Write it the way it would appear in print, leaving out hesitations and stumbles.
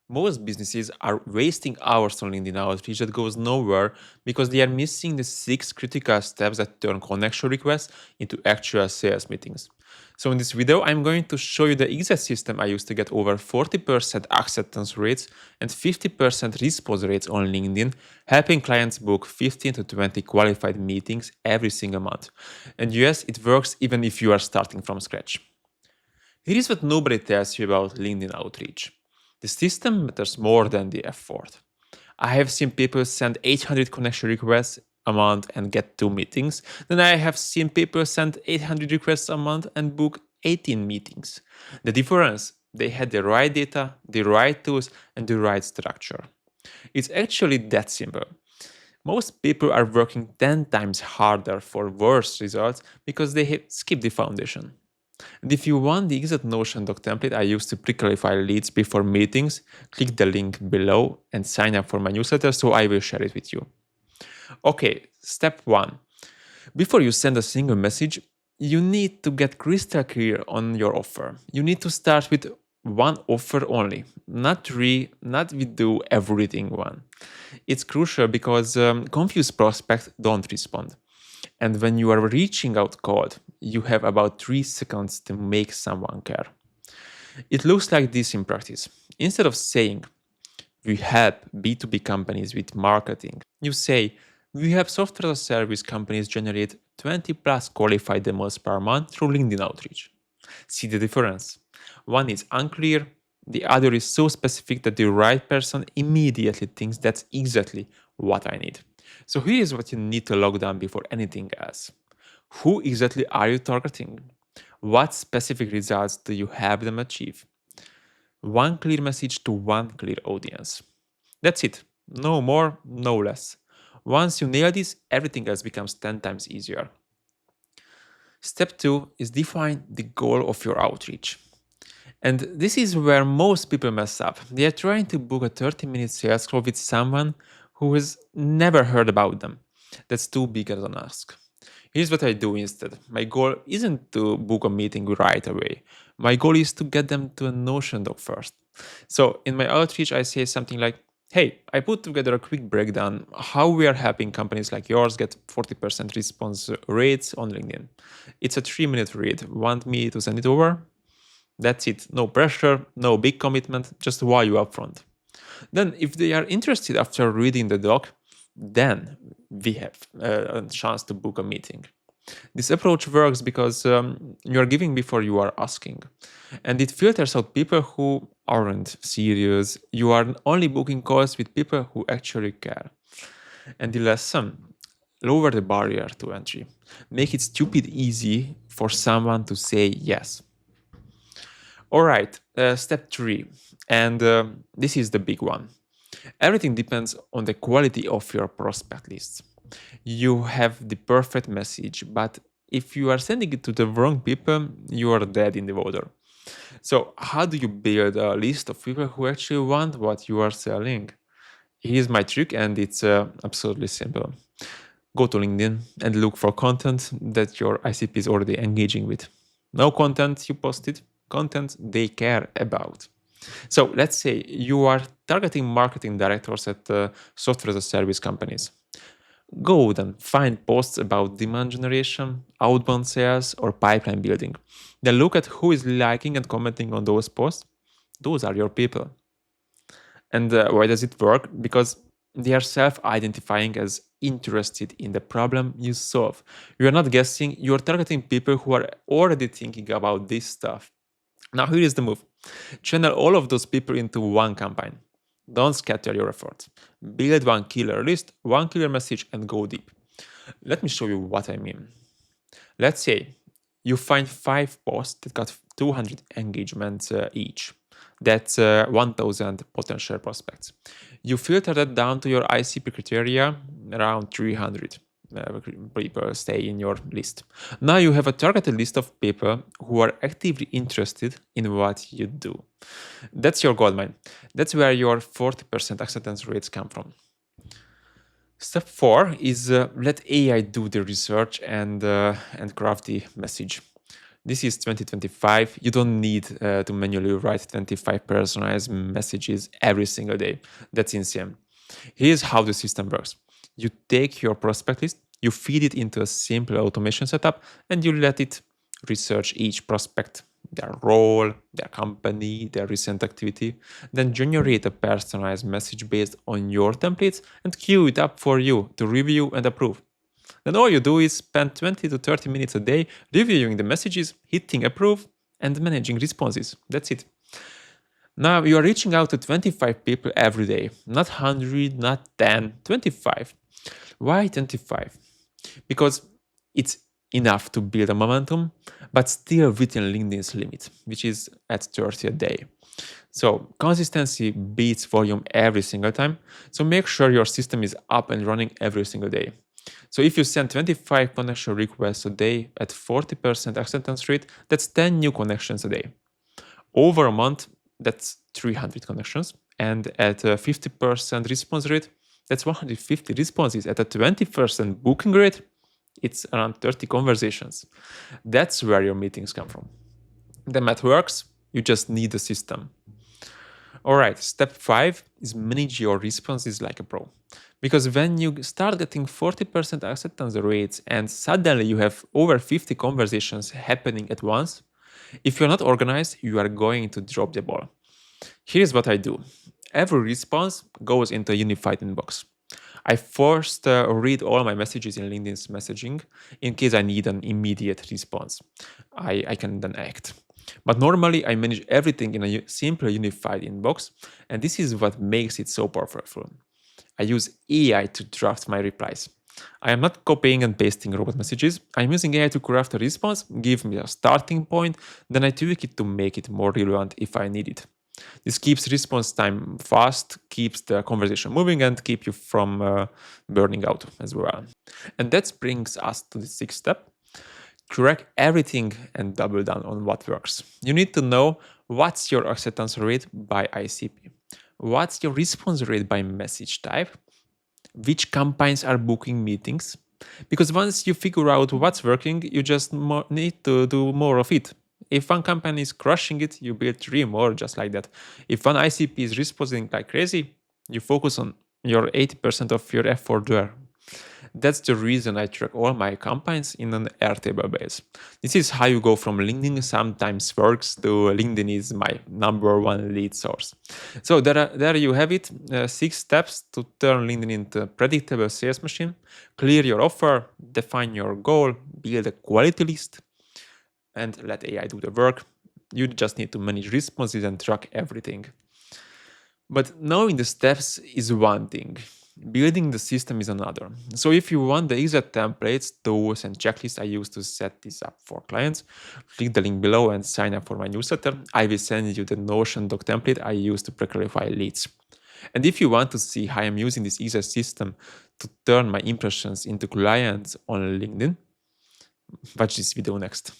Most businesses are wasting hours on LinkedIn outreach that goes nowhere because they are missing the 6 critical steps that turn connection requests into actual sales meetings. So in this video, I'm going to show you the exact system I use to get over 40% acceptance rates and 50% response rates on LinkedIn, helping clients book 15 to 20 qualified meetings every single month. And yes, it works even if you are starting from scratch. Here is what nobody tells you about LinkedIn outreach. The system matters more than the effort. I have seen people send 800 connection requests a month and get 2 meetings. Then I have seen people send 800 requests a month and book 18 meetings. The difference? They had the right data, the right tools, and the right structure. It's actually that simple. Most people are working 10 times harder for worse results because they have skipped the foundation. And if you want the exact Notion doc template I use to pre-qualify leads before meetings, click the link below and sign up for my newsletter so I will share it with you. Okay, step 1. Before you send a single message, you need to get crystal clear on your offer. You need to start with one offer only, not 3, not we do everything one. It's crucial because confused prospects don't respond. And when you are reaching out cold, you have about 3 seconds to make someone care. It looks like this in practice. Instead of saying, we help B2B companies with marketing, you say, we help software as a service companies generate 20 plus qualified demos per month through LinkedIn outreach. See the difference? One is unclear, the other is so specific that the right person immediately thinks that's exactly what I need. So here is what you need to lock down before anything else. Who exactly are you targeting? What specific results do you have them achieve? One clear message to one clear audience. That's it. No more, no less. Once you nail this, everything else becomes 10 times easier. Step 2 is define the goal of your outreach. And this is where most people mess up. They are trying to book a 30-minute sales call with someone who has never heard about them. That's too big of an ask. Here's what I do instead. My goal isn't to book a meeting right away. My goal is to get them to a Notion doc first. So in my outreach, I say something like, hey, I put together a quick breakdown how we are helping companies like yours get 40% response rates on LinkedIn. It's a 3-minute read. Want me to send it over? That's it. No pressure, no big commitment, just why you upfront. Then if they are interested after reading the doc, then we have a chance to book a meeting. This approach works because you are giving before you are asking. And it filters out people who aren't serious. You are only booking calls with people who actually care. And the lesson, lower the barrier to entry. Make it stupid easy for someone to say yes. All right, step 3. And this is the big one. Everything depends on the quality of your prospect list. You have the perfect message, but if you are sending it to the wrong people, you are dead in the water. So how do you build a list of people who actually want what you are selling? Here's my trick, and it's absolutely simple. Go to LinkedIn and look for content that your ICP is already engaging with. No content you posted, content they care about. So let's say you are targeting marketing directors at software as a service companies. Go then find posts about demand generation, outbound sales, or pipeline building. Then look at who is liking and commenting on those posts. Those are your people. And why does it work? Because they are self-identifying as interested in the problem you solve. You are not guessing, you are targeting people who are already thinking about this stuff. Now here is the move. Channel all of those people into one campaign. Don't scatter your efforts. Build one killer list, one killer message, and go deep. Let me show you what I mean. Let's say you find 5 posts that got 200 engagements each. That's 1,000 potential prospects. You filter that down to your ICP criteria, around 300 people stay in your list. Now you have a targeted list of people who are actively interested in what you do. That's your goldmine. That's where your 40% acceptance rates come from. Step 4 is let AI do the research and craft the message. This is 2025. You don't need to manually write 25 personalized messages every single day. That's insane. Here's how the system works. You take your prospect list, you feed it into a simple automation setup, and you let it research each prospect, their role, their company, their recent activity, then generate a personalized message based on your templates and queue it up for you to review and approve. Then all you do is spend 20 to 30 minutes a day reviewing the messages, hitting approve, and managing responses. That's it. Now you are reaching out to 25 people every day, not 100, not 10, 25. Why 25? Because it's enough to build a momentum, but still within LinkedIn's limit, which is at 30 a day. So consistency beats volume every single time. So make sure your system is up and running every single day. So if you send 25 connection requests a day at 40% acceptance rate, that's 10 new connections a day. Over a month, that's 300 connections. And at a 50% response rate, that's 150 responses. At a 20% booking rate, it's around 30 conversations. That's where your meetings come from. The math works, you just need a system. All right, step 5 is manage your responses like a pro. Because when you start getting 40% acceptance rates and suddenly you have over 50 conversations happening at once, if you're not organized, you are going to drop the ball. Here's what I do. Every response goes into a unified inbox. I first read all my messages in LinkedIn's messaging in case I need an immediate response. I can then act. But normally I manage everything in a simple unified inbox, and this is what makes it so powerful. I use AI to draft my replies. I am not copying and pasting robot messages. I'm using AI to craft a response, give me a starting point, then I tweak it to make it more relevant if I need it. This keeps response time fast, keeps the conversation moving, and keep you from burning out as well. And that brings us to the 6th step. Track everything and double down on what works. You need to know what's your acceptance rate by ICP, what's your response rate by message type, which campaigns are booking meetings. Because once you figure out what's working, you just need to do more of it. If one campaign is crushing it, you build 3 more just like that. If one ICP is responding like crazy, you focus on your 80% of your effort there. That's the reason I track all my campaigns in an Airtable base. This is how you go from LinkedIn sometimes works to LinkedIn is my #1 lead source. So there you have it, 6 steps to turn LinkedIn into a predictable sales machine. Clear your offer, define your goal, build a quality list, and let AI do the work. You just need to manage responses and track everything. But knowing the steps is one thing. Building the system is another. So if you want the exact templates, tools, and checklists I use to set this up for clients, click the link below and sign up for my newsletter. I will send you the Notion doc template I use to pre-qualify leads. And if you want to see how I'm using this exact system to turn my impressions into clients on LinkedIn, watch this video next.